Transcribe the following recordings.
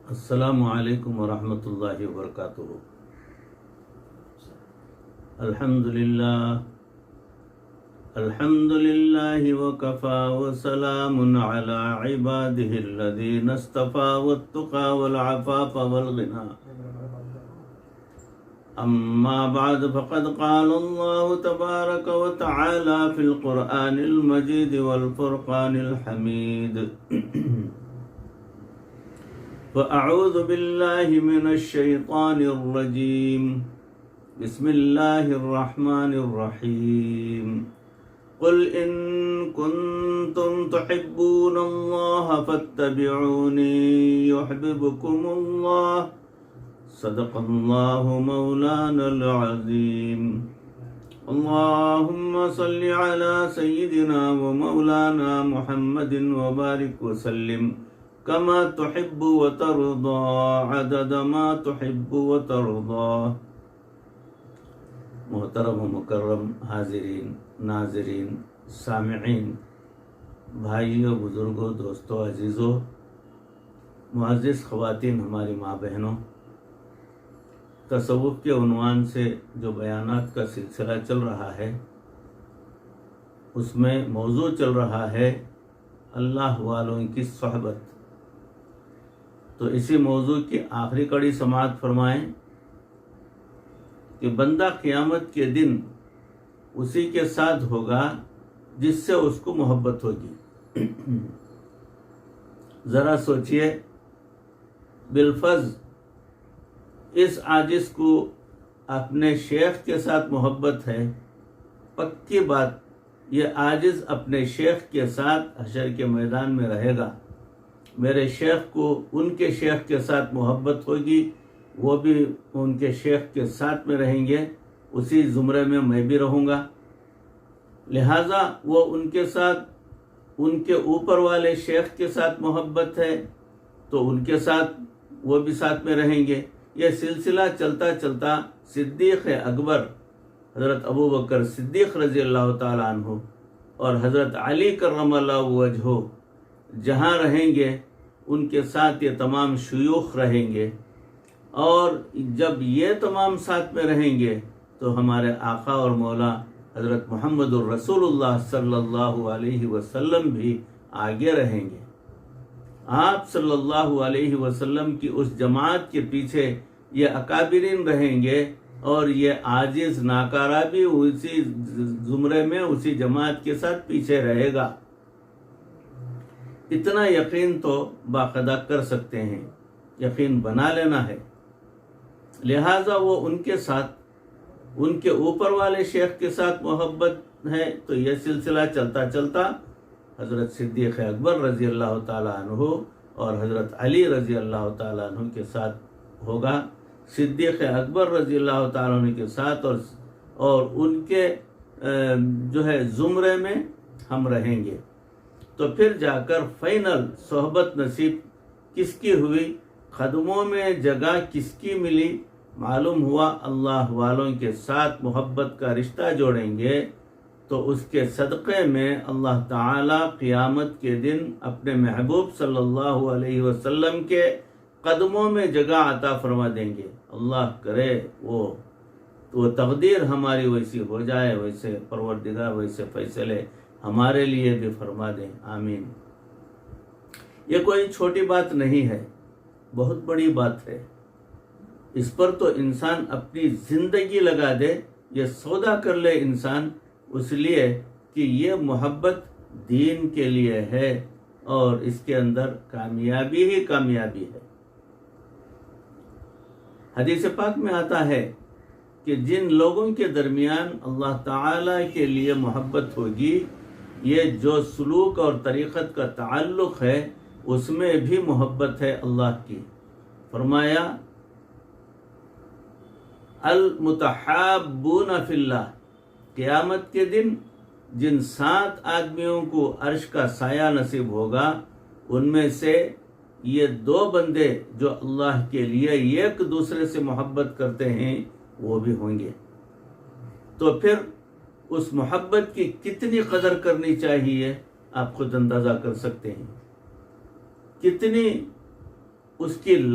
السلام علیکم ورحمۃ اللہ وبرکاتہ۔ الحمد للہ وکفى وسلام علی عباده الذین اصطفى والتقى والعفاف والغنى اما بعد فقد قال اللہ تبارک وتعالی فی القرآن المجید والفرقان الحمید فأعوذ بالله من الشيطان الرجيم بسم الله الرحمن الرحيم قل إن كنتم تحبون الله فاتبعوني يحببكم الله صدق الله مولانا العظيم اللهم صل على سيدنا ومولانا محمد وبارك وسلم كما تحب وترضى عدد ما تحب وترضى۔ محترم و مکرم حاضرین، ناظرین، سامعین، بھائیوں، بزرگوں، دوستوں، عزیزوں، معزز خواتین، ہماری ماں بہنوں، تصوف کے عنوان سے جو بیانات کا سلسلہ چل رہا ہے اس میں موضوع چل رہا ہے اللہ والوں کی صحبت۔ تو اسی موضوع کی آخری کڑی سماعت فرمائیں کہ بندہ قیامت کے دن اسی کے ساتھ ہوگا جس سے اس کو محبت ہوگی۔ ذرا سوچئے، بالفرض اس عاجز کو اپنے شیخ کے ساتھ محبت ہے، پکی بات یہ عاجز اپنے شیخ کے ساتھ حشر کے میدان میں رہے گا۔ میرے شیخ کو ان کے شیخ کے ساتھ محبت ہوگی، وہ بھی ان کے شیخ کے ساتھ میں رہیں گے، اسی زمرے میں میں بھی رہوں گا، لہٰذا وہ ان کے ساتھ، ان کے اوپر والے شیخ کے ساتھ محبت ہے تو ان کے ساتھ وہ بھی ساتھ میں رہیں گے۔ یہ سلسلہ چلتا چلتا صدیق اکبر حضرت ابو بکر صدیق رضی اللہ تعالیٰ عنہ اور حضرت علی کرم اللہ وجہہ جہاں رہیں گے ان کے ساتھ یہ تمام شیوخ رہیں گے، اور جب یہ تمام ساتھ میں رہیں گے تو ہمارے آقا اور مولا حضرت محمد الرسول اللہ صلی اللہ علیہ وسلم بھی آگے رہیں گے۔ آپ صلی اللہ علیہ وسلم کی اس جماعت کے پیچھے یہ اکابرین رہیں گے، اور یہ عاجز ناکارہ بھی اسی زمرے میں اسی جماعت کے ساتھ پیچھے رہے گا۔ اتنا یقین تو باقاعدہ کر سکتے ہیں، یقین بنا لینا ہے۔ لہٰذا وہ ان کے ساتھ، ان کے اوپر والے شیخ کے ساتھ محبت ہے تو یہ سلسلہ چلتا چلتا حضرت صدیق اکبر رضی اللہ تعالیٰ عنہ اور حضرت علی رضی اللہ تعالیٰ عنہ کے ساتھ ہوگا۔ صدیق اکبر رضی اللہ تعالیٰ عنہ کے ساتھ اور ان کے زمرے میں ہم رہیں گے، تو پھر جا کر فائنل صحبت نصیب کس کی ہوئی، قدموں میں جگہ کس کی ملی، معلوم ہوا اللہ والوں کے ساتھ محبت کا رشتہ جوڑیں گے تو اس کے صدقے میں اللہ تعالی قیامت کے دن اپنے محبوب صلی اللہ علیہ وسلم کے قدموں میں جگہ عطا فرما دیں گے۔ اللہ کرے وہ تقدیر ہماری ویسی ہو جائے، ویسے پروردگار ویسے فیصلے ہمارے لیے بھی فرما دیں، آمین۔ یہ کوئی چھوٹی بات نہیں ہے، بہت بڑی بات ہے۔ اس پر تو انسان اپنی زندگی لگا دے، یہ سودا کر لے انسان، اس لیے کہ یہ محبت دین کے لیے ہے اور اس کے اندر کامیابی ہی کامیابی ہے۔ حدیث پاک میں آتا ہے کہ جن لوگوں کے درمیان اللہ تعالی کے لیے محبت ہوگی، یہ جو سلوک اور طریقت کا تعلق ہے اس میں بھی محبت ہے اللہ کی۔ فرمایا المتحابون فی اللہ، قیامت کے دن جن 7 آدمیوں کو عرش کا سایہ نصیب ہوگا ان میں سے یہ 2 بندے جو اللہ کے لیے ایک دوسرے سے محبت کرتے ہیں وہ بھی ہوں گے۔ تو پھر اس محبت کی کتنی قدر کرنی چاہیے آپ خود اندازہ کر سکتے ہیں۔ کتنی اس کی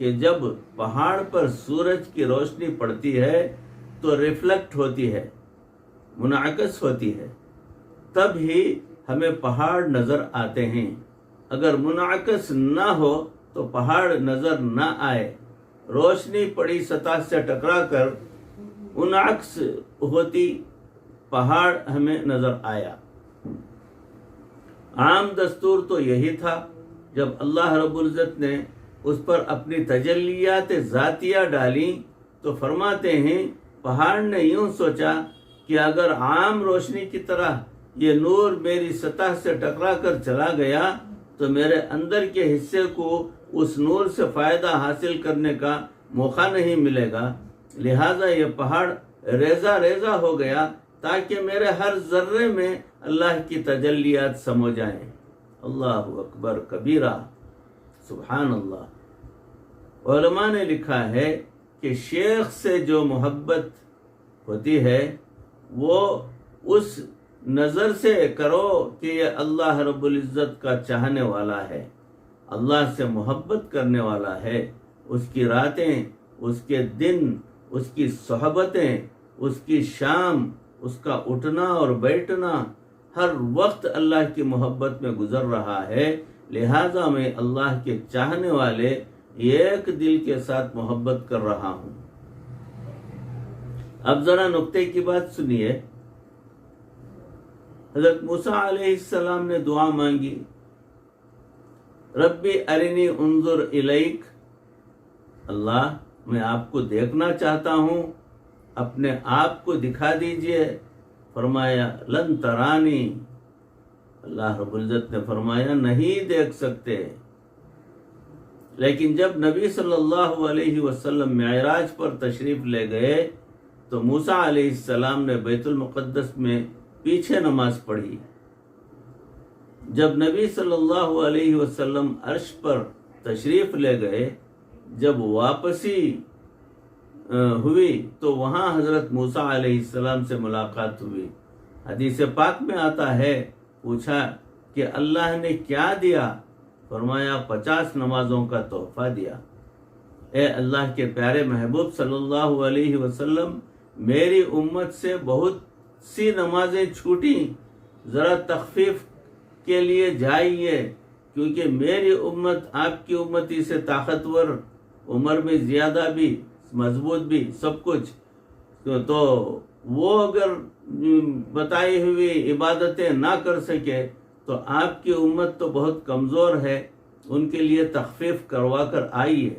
کہ جب پہاڑ پر سورج کی روشنی پڑتی ہے تو ریفلیکٹ ہوتی ہے، منعکس ہوتی ہے، تب ہی ہمیں پہاڑ نظر آتے ہیں۔ اگر منعکس نہ ہو تو پہاڑ نظر نہ آئے، روشنی پڑی سطح سے ٹکرا کر انعکس ہوتی پہاڑ ہمیں نظر آیا۔ عام دستور تو یہی تھا، جب اللہ رب العزت نے اس پر اپنی تجلیات ذاتیہ ڈالیں تو فرماتے ہیں پہاڑ نے یوں سوچا کہ اگر عام روشنی کی طرح یہ نور میری سطح سے ٹکرا کر چلا گیا تو میرے اندر کے حصے کو اس نور سے فائدہ حاصل کرنے کا موقع نہیں ملے گا، لہٰذا یہ پہاڑ ریزہ ریزہ ہو گیا تاکہ میرے ہر ذرے میں اللہ کی تجلیات سمو جائیں۔ اللہ اکبر کبیرہ، سبحان اللہ۔ علماء نے لکھا ہے کہ شیخ سے جو محبت ہوتی ہے وہ اس نظر سے کرو کہ یہ اللہ رب العزت کا چاہنے والا ہے، اللہ سے محبت کرنے والا ہے، اس کی راتیں، اس کے دن، اس کی صحبتیں، اس کی شام، اس کا اٹھنا اور بیٹھنا ہر وقت اللہ کی محبت میں گزر رہا ہے، لہٰذا میں اللہ کے چاہنے والے ایک دل کے ساتھ محبت کر رہا ہوں۔ اب ذرا نقطے کی بات سنیے۔ حضرت موسیٰ علیہ السلام نے دعا مانگی، ربی ارنی انظر الیک، اللہ میں آپ کو دیکھنا چاہتا ہوں، اپنے آپ کو دکھا دیجئے۔ فرمایا لن ترانی، اللہ رب العزت نے فرمایا نہیں دیکھ سکتے۔ لیکن جب نبی صلی اللہ علیہ وسلم معراج پر تشریف لے گئے تو موسیٰ علیہ السلام نے بیت المقدس میں پیچھے نماز پڑھی۔ جب نبی صلی اللہ علیہ وسلم عرش پر تشریف لے گئے، جب واپسی ہوئی تو وہاں حضرت موسیٰ علیہ السلام سے ملاقات ہوئی۔ حدیث پاک میں آتا ہے، پوچھا کہ اللہ نے کیا دیا؟ فرمایا 50 نمازوں کا تحفہ دیا۔ اے اللہ کے پیارے محبوب صلی اللہ علیہ وسلم، میری امت سے بہت سی نمازیں چھوٹیں، ذرا تخفیف کے لیے جائیے، کیونکہ میری امت آپ کی امتی سے طاقتور، عمر میں زیادہ بھی، مضبوط بھی، سب کچھ، تو وہ اگر بتائی ہوئی عبادتیں نہ کر سکے تو آپ کی امت تو بہت کمزور ہے، ان کے لیے تخفیف کروا کر آئیے۔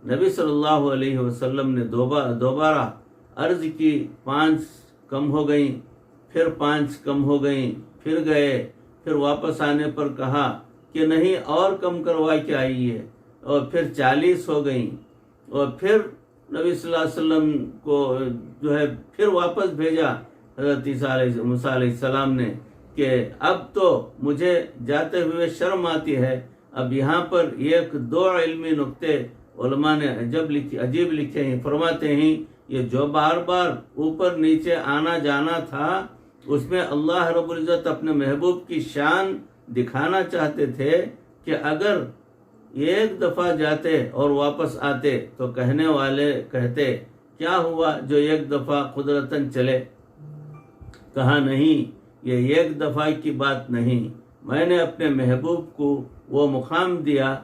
نبی صلی اللہ علیہ وسلم نے دوبارہ عرض کی، 5 کم ہو گئیں، پھر 5 کم ہو گئیں، پھر گئے، پھر واپس آنے پر کہا کہ نہیں اور کم کروا کے آئیے، اور پھر 40 ہو گئیں، اور پھر نبی صلی اللہ علیہ وسلم کو جو ہے پھر واپس بھیجا حضرت موسیٰ علیہ السلام نے کہ اب تو مجھے جاتے ہوئے شرم آتی ہے۔ اب یہاں پر 1-2 علمی نقطے علماء نے عجیب لکھے ہیں۔ فرماتے ہیں یہ جو بار بار اوپر نیچے آنا جانا تھا، اس میں اللہ رب العزت اپنے محبوب کی شان دکھانا چاہتے تھے کہ اگر ایک دفعہ جاتے اور واپس آتے تو کہنے والے کہتے کیا ہوا جو ایک دفعہ قدرتاً چلے؟ کہا نہیں، یہ ایک دفعہ کی بات نہیں، میں نے اپنے محبوب کو وہ مقام دیا،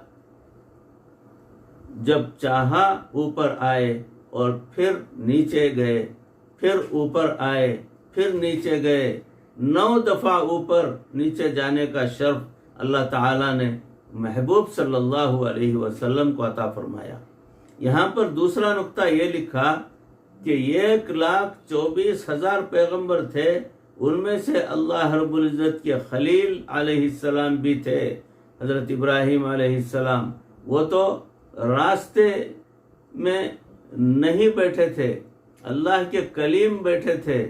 جب چاہا اوپر آئے اور پھر نیچے گئے، پھر اوپر آئے، پھر نیچے گئے۔ 9 دفعہ اوپر نیچے جانے کا شرف اللہ تعالیٰ نے محبوب صلی اللہ علیہ وسلم کو عطا فرمایا۔ یہاں پر دوسرا نقطہ یہ لکھا کہ 1,24,000 پیغمبر تھے، ان میں سے اللہ رب العزت کے خلیل علیہ السلام بھی تھے، حضرت ابراہیم علیہ السلام۔ وہ تو راستے میں نہیں بیٹھے تھے، اللہ کے کلیم بیٹھے تھے،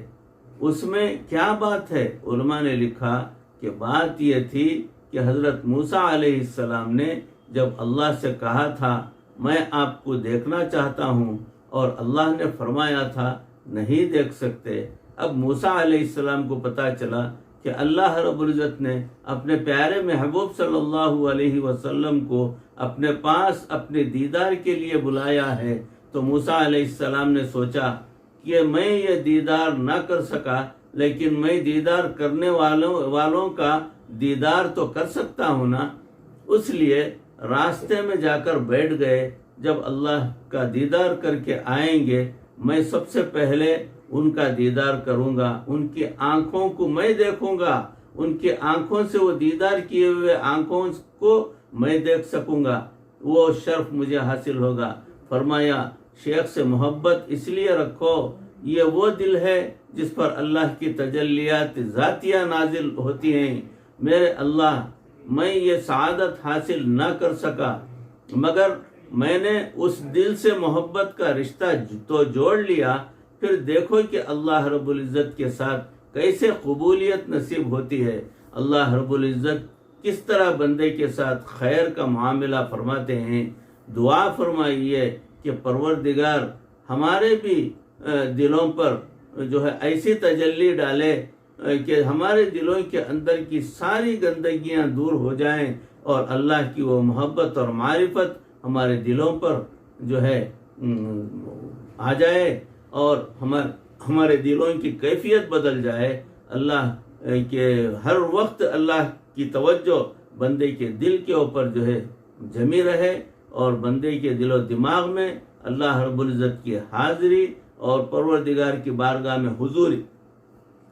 اس میں کیا بات ہے؟ علماء نے لکھا کہ بات یہ تھی کہ حضرت موسیٰ علیہ السلام نے جب اللہ سے کہا تھا میں آپ کو دیکھنا چاہتا ہوں، اور اللہ نے فرمایا تھا نہیں دیکھ سکتے، اب موسیٰ علیہ السلام کو پتہ چلا کہ اللہ رب العزت نے اپنے پیارے محبوب صلی اللہ علیہ وسلم کو اپنے پاس اپنے دیدار کے لیے بلایا ہے، تو موسیٰ علیہ السلام نے سوچا کہ میں یہ دیدار نہ کر سکا، لیکن میں دیدار کرنے والوں کا دیدار تو کر سکتا ہوں نا۔ اس لیے راستے میں جا کر بیٹھ گئے، جب اللہ کا دیدار کر کے آئیں گے میں سب سے پہلے ان کا دیدار کروں گا، ان کی آنکھوں کو میں دیکھوں گا، ان کی آنکھوں سے وہ دیدار کیے ہوئے آنکھوں کو میں دیکھ سکوں گا، وہ شرف مجھے حاصل ہوگا۔ فرمایا شیخ سے محبت اس لیے رکھو، یہ وہ دل ہے جس پر اللہ کی تجلیات ذاتیہ نازل ہوتی ہیں۔ میرے اللہ، میں یہ سعادت حاصل نہ کر سکا، مگر میں نے اس دل سے محبت کا رشتہ تو جوڑ لیا، پھر دیکھو کہ اللہ رب العزت کے ساتھ کیسے قبولیت نصیب ہوتی ہے۔ اللہ رب العزت کس طرح بندے کے ساتھ خیر کا معاملہ فرماتے ہیں۔ دعا فرمائیے کہ پروردگار ہمارے بھی دلوں پر جو ہے ایسی تجلی ڈالے کہ ہمارے دلوں کے اندر کی ساری گندگیاں دور ہو جائیں، اور اللہ کی وہ محبت اور معرفت ہمارے دلوں پر جو ہے آ جائے، اور ہمارے دلوں کی کیفیت بدل جائے۔ اللہ کے ہر وقت اللہ کی توجہ بندے کے دل کے اوپر جو ہے جمی رہے، اور بندے کے دل و دماغ میں اللہ رب العزت کی حاضری اور پروردگار کی بارگاہ میں حضوری،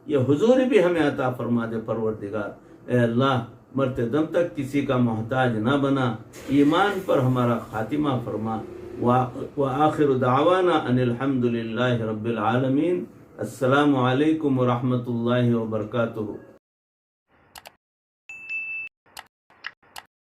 یہ حضوری بھی ہمیں عطا فرما دے پروردگار۔ اے اللہ، مرتے دم تک کسی کا محتاج نہ بنا، ایمان پر ہمارا خاتمہ فرما۔ وآخر دعوانا ان الحمد للہ رب العالمین۔ السلام علیکم ورحمۃ اللہ وبرکاتہ۔